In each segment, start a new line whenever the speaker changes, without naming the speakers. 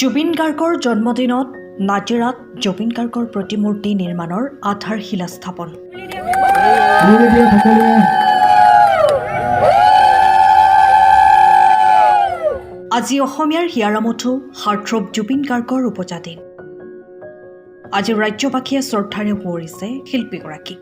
জুবিন গাৰ্গৰ জন্মদিনত নাজিৰাত জুবিন গাৰ্গৰ প্ৰতিমূৰ্তি নিৰ্মাণৰ আধাৰশিলা স্থাপন। আজি অসমীয়াৰ হিয়াৰামঠু হাৰ্টথ্ৰব জুবিন গাৰ্গৰ উপজাতি। আজি ৰাজ্যবাসীয়ে শ্ৰদ্ধাৰে সুঁৱৰিছে শিল্পীগৰাকীক।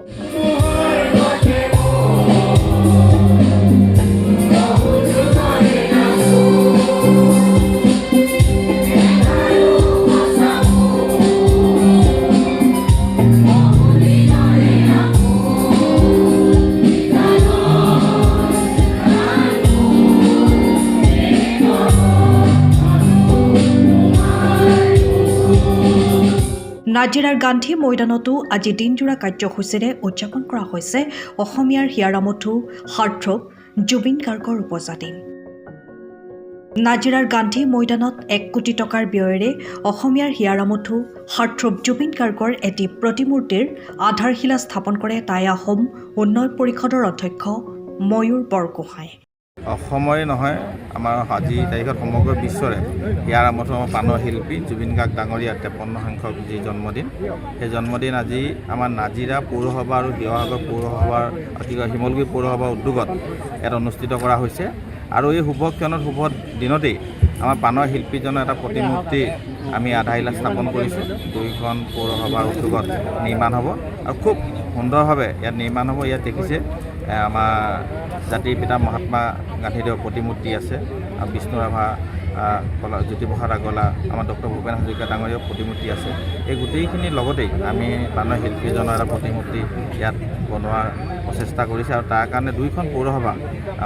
নাজিৰাৰ গান্ধী ময়দানতো আজি দিনজোৰা কাৰ্যসূচীৰে উদযাপন কৰা হৈছে অসমীয়াৰ হিয়াৰামঠু হাৰ্টথ্ৰব জুবিন গাৰ্গৰ উপজাদিন। নাজিৰাৰ গান্ধী ময়দানত 1 কোটি টকাৰ ব্যয়েৰে অসমীয়াৰ হিয়াৰামঠু হাৰ্টথ্ৰব জুবিন গাৰ্গৰ এটি প্ৰতিমূৰ্তিৰ আধাৰশিলা স্থাপন কৰে টাই আহোম উন্নয়ন পৰিষদৰ অধ্যক্ষ ময়ূৰ বৰগোহাঁই।
অসমৰে নহয়, আমাৰ আজিৰ তাৰিখত সমগ্ৰ বিশ্বৰে হিয়াৰামঠু আমাৰ প্ৰাণৰ শিল্পী জুবিন গাৰ্গ ডাঙৰীয়া 53 সংখ্যক যি জন্মদিন, সেই জন্মদিন আজি আমাৰ নাজিৰা পৌৰসভা আৰু শিৱসাগৰ পৌৰসভাৰ শিমলুগুৰি পৌৰসভাৰ উদ্যোগত ইয়াত অনুষ্ঠিত কৰা হৈছে। আৰু এই শুভ ক্ষণত শুভ দিনতেই আমাৰ প্ৰাণৰ শিল্পীজনৰ এটা প্ৰতিমূৰ্তি আমি আধাৰশিলা স্থাপন কৰিছোঁ। 2খন পৌৰসভাৰ উদ্যোগত নিৰ্মাণ হ'ব আৰু খুব সুন্দৰভাৱে ইয়াত নিৰ্মাণ হ'ব। ইয়াত দেখিছে আমাৰ জাতিৰ পিতা মহাত্মা গান্ধীদেৱৰ প্ৰতিমূৰ্তি আছে, আৰু বিষ্ণু ৰাভা কলা, জ্যোতিপ্ৰসাদ আগৰৱালা, আমাৰ ডক্টৰ ভূপেন হাজৰিকা ডাঙৰীয়াৰ প্ৰতিমূৰ্তি আছে। এই গোটেইখিনিৰ লগতেই আমি প্ৰাণৰ শিল্পীজনৰ এটা প্ৰতিমূৰ্তি ইয়াত বনোৱাৰ প্ৰচেষ্টা কৰিছে, আৰু তাৰ কাৰণে 2খন পৌৰসভা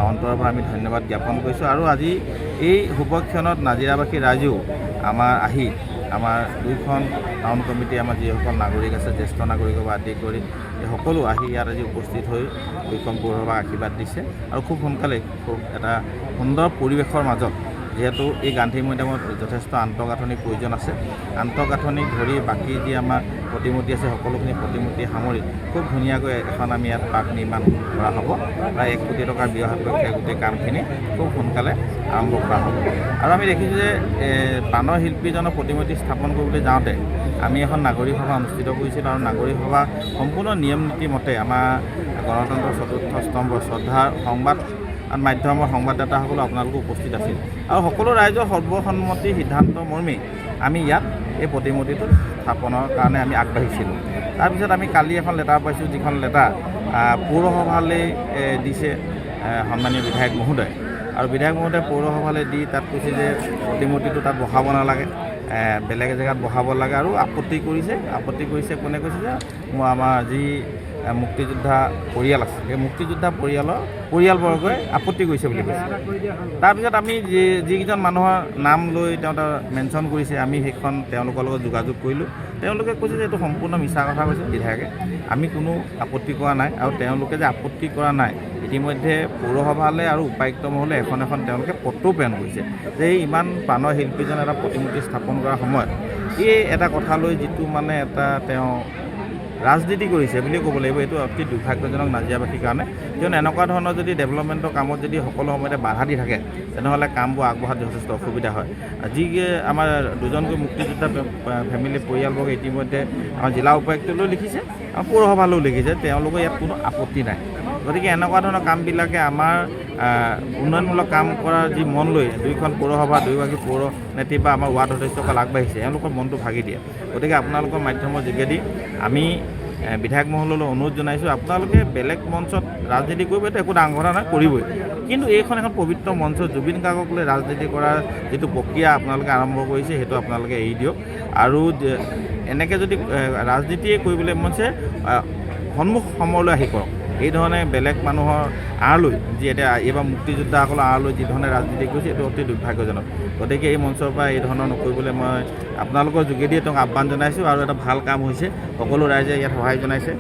অন্তৰৰ পৰা আমি ধন্যবাদ জ্ঞাপন কৰিছোঁ। আৰু আজি এই শুভক্ষণত নাজিৰাবাসী ৰাইজেও আমাৰ 2খন টাউন কমিটি, আমাৰ যিসকল নাগৰিক আছে, জ্যেষ্ঠ নাগৰিকৰ পৰা আদি কৰি সকলো আহি ইয়াত আজি উপস্থিত হৈ 2খন পৌৰসভাক আশীৰ্বাদ দিছে। আৰু খুব সোনকালে খুব এটা সুন্দৰ পৰিৱেশৰ মাজত, যিহেতু এই গান্ধী মৈদামত যথেষ্ট আন্তঃগাঁথনিৰ প্ৰয়োজন আছে, আন্তঃগাঁথনিক ধৰি বাকী যি আমাৰ প্ৰতিমূৰ্তি আছে সকলোখিনি প্ৰতিমূৰ্তি সামৰি খুব ধুনীয়াকৈ এখন আমি ইয়াত পাৰ্ক নিৰ্মাণ কৰা হ'ব। প্ৰায় 1 কোটি টকাৰ ব্যয় সাপেক্ষে গোটেই কামখিনি খুব সোনকালে আৰম্ভ কৰা হ'ব। আৰু আমি দেখিছোঁ যে প্ৰাণৰ শিল্পীজনৰ প্ৰতিমূৰ্তি স্থাপন কৰিবলৈ যাওঁতে আমি এখন নাগৰিক সভা অনুষ্ঠিত কৰিছিলোঁ, আৰু নাগৰিক সভা সম্পূৰ্ণ নিয়ম নীতি মতে আমাৰ গণতন্ত্ৰৰ 4ৰ্থ স্তম্ভ শ্ৰদ্ধাৰ সংবাদ মাধ্যমৰ সংবাদদাতাসকলো আপোনালোকে উপস্থিত আছিল, আৰু সকলো ৰাইজৰ সৰ্বসন্মতি সিদ্ধান্ত মৰ্মে আমি ইয়াত এই প্ৰতিমূৰ্তিটো স্থাপনৰ কাৰণে আমি আগবাঢ়িছিলোঁ। তাৰপিছত আমি কালি এখন লেটাৰ পাইছোঁ, যিখন লেটাৰ পৌৰসভালৈ দিছে সন্মানীয় বিধায়ক মহোদয়, আৰু বিধায়ক মহোদয়ে পৌৰসভালৈ দি তাত কৈছে যে প্ৰতিমূৰ্তিটো তাত বহাব নালাগে, বেলেগ জেগাত বহাব লাগে, আৰু আপত্তি কৰিছে। কোনে কৈছে যে আমাৰ যি মুক্তিযোদ্ধা পৰিয়াল আছে, সেই মুক্তিযোদ্ধা পৰিয়ালবৰ্গই আপত্তি কৰিছে বুলি কৈছে। তাৰপিছত আমি যিকেইজন মানুহৰ নাম লৈ তেওঁ মেনশ্যন কৰিছে, আমি সেইখন তেওঁলোকৰ লগত যোগাযোগ কৰিলোঁ। তেওঁলোকে কৈছে যে এইটো সম্পূৰ্ণ মিছা কথা কৈছে বিধায়কে, আমি কোনো আপত্তি কৰা নাই। আৰু তেওঁলোকে যে আপত্তি কৰা নাই, ইতিমধ্যে পৌৰসভালৈ আৰু উপায়ুক্ত মহলে এখন তেওঁলোকে পত্ৰও প্ৰেৰণ কৰিছে যে ইমান প্ৰাণৰ শিল্পীজনে এটা প্ৰতিমূৰ্তি স্থাপন কৰাৰ সময়ত এই এটা কথা লৈ যিটো মানে এটা তেওঁ ৰাজনীতি কৰিছে বুলি ক'ব লাগিব। এইটো অতি দুৰ্ভাগ্যজনক নাজিৰাবাসীৰ কাৰণে, কিয়নো এনেকুৱা ধৰণৰ যদি ডেভেলপমেণ্টৰ কামত যদি সকলো সময়তে বাধা দি থাকে, তেনেহ'লে কামবোৰ আগবঢ়াত যথেষ্ট অসুবিধা হয়। যি আমাৰ 2জনকৈ মুক্তিযোদ্ধা ফেমিলি পৰিয়ালবৰ্গে ইতিমধ্যে আমাৰ জিলা উপায়ুক্তলৈও লিখিছে আৰু পৌৰসভালৈও লিখিছে, তেওঁলোকৰ ইয়াত কোনো আপত্তি নাই। গতিকে এনেকুৱা ধৰণৰ কামবিলাকে আমাৰ উন্নয়নমূলক কাম কৰাৰ যি মন লৈ 2খন পৌৰসভা 2গৰাকী পৌৰ নেত্ৰী বা আমাৰ ৱাৰ্ড সদস্যসকল আগবাঢ়িছে, এওঁলোকৰ মনটো ভাগি দিয়ে। গতিকে আপোনালোকৰ মাধ্যমৰ যোগেদি আমি বিধায়ক মহললৈ অনুৰোধ জনাইছোঁ, আপোনালোকে বেলেগ মঞ্চত ৰাজনীতি কৰিব, এইটো একো ডাঙৰ কথা নাই, কৰিবই, কিন্তু এইখন এখন পবিত্ৰ মঞ্চ, জুবিন গাৰ্গক লৈ ৰাজনীতি কৰাৰ যিটো প্ৰক্ৰিয়া আপোনালোকে আৰম্ভ কৰিছে, সেইটো আপোনালোকে এৰি দিয়ক। আৰু এনেকৈ যদি ৰাজনীতিয়ে কৰিবলৈ মন আছে, সন্মুখ সময়লৈ আহি কৰক। এই ধৰণে বেলেগ মানুহৰ আঁৰলৈ, যি এতিয়া এইবাৰ মুক্তিযোদ্ধাসকলৰ আঁৰলৈ যি ধৰণে ৰাজনীতি কৰিছে, এইটো অতি দুৰ্ভাগ্যজনক। গতিকে এই মঞ্চৰ পৰা এই ধৰণৰ নকৰিবলৈ মই আপোনালোকৰ যোগেদিয়ে তেওঁক আহ্বান জনাইছোঁ। আৰু এটা ভাল কাম হৈছে, সকলো ৰাইজে ইয়াত সহায় জনাইছে,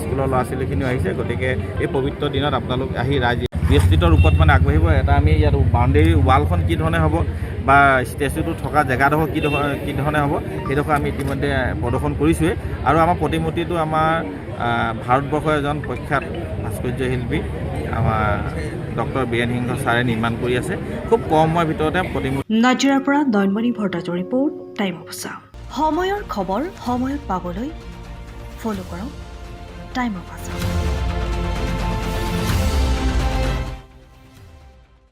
স্কুলৰ ল'ৰা ছোৱালীখিনিও আহিছে। গতিকে এই পবিত্ৰ দিনত আপোনালোক আহি ৰাইজে ব্যস্তিত ৰূপত মানে আগবাঢ়িব। এটা আমি ইয়াত বাউণ্ডেৰী ৱালখন কি ধৰণে হ'ব বা ষ্টেচুটো থকা জেগাডোখৰ কি ধৰণে হ'ব, সেইডোখৰ আমি ইতিমধ্যে প্ৰদৰ্শন কৰিছোঁৱেই। আৰু আমাৰ প্ৰতিমূৰ্তিটো আমাৰ ভাৰতবৰ্ষৰ এজন প্ৰখ্যাত ভাস্কৰ্য শিল্পী আমাৰ ডক্টৰ বীৰেন সিংহ ছাৰে নিৰ্মাণ কৰি আছে। খুব কম সময়ৰ ভিতৰতে প্ৰতিমূৰ্তি।
নাজিৰাৰ পৰা নয়নমণি ভট্টাচাৰ্যৰ ৰিপৰ্ট, টাইম অফ আছাম। সময়ৰ খবৰ সময়ত পাবলৈ ফ'ল' কৰক টাইম অফ আছাম।